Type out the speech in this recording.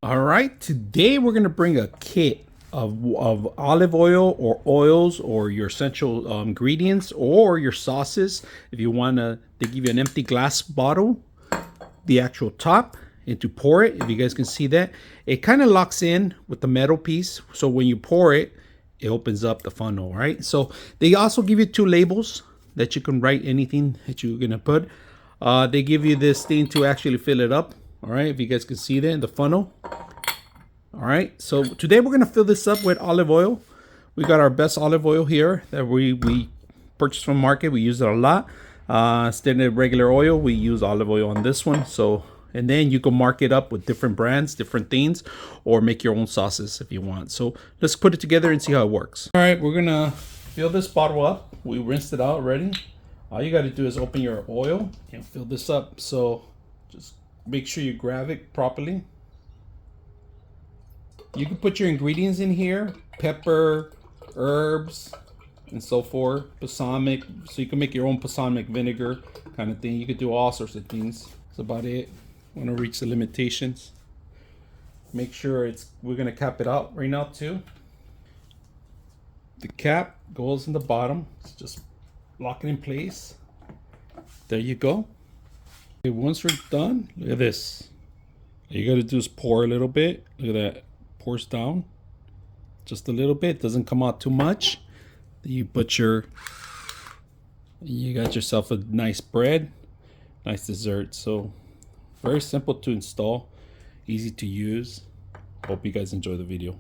All right, today we're gonna bring a kit of olive oil or oils or your essential ingredients or your sauces. If you wanna, they give you an empty glass bottle, the actual top, and to pour it. If you guys can see that, it kind of locks in with the metal piece. So when you pour it, it opens up the funnel, right? So they also give you two labels that you can write anything that you're gonna put. They give you this thing to actually fill it up. All right, if you guys can see that in the funnel. All right, so today we're gonna fill this up with olive oil. We got our best olive oil here that we purchased from market. We use it a lot. Instead of regular oil, we use olive oil on this one. So, and then you can mark it up with different brands, different things, or make your own sauces if you want. So let's put it together and see how it works. All right, we're gonna fill this bottle up. We rinsed it out already. All you gotta do is open your oil and fill this up. So just make sure you grab it properly. You can put your ingredients in here, pepper, herbs, and so forth. Balsamic, so you can make your own balsamic vinegar kind of thing. You could do all sorts of things. That's about it. Want to reach the limitations. Make sure we're gonna cap it out right now too. The cap goes in the bottom. It's just lock it in place. There you go. Okay, once we're done, look at this. All you gotta do is pour a little bit. Look at that. Pours down just a little bit. Doesn't come out too much. You got yourself a nice bread, nice dessert. So very simple to install, easy to use. Hope you guys enjoy the video.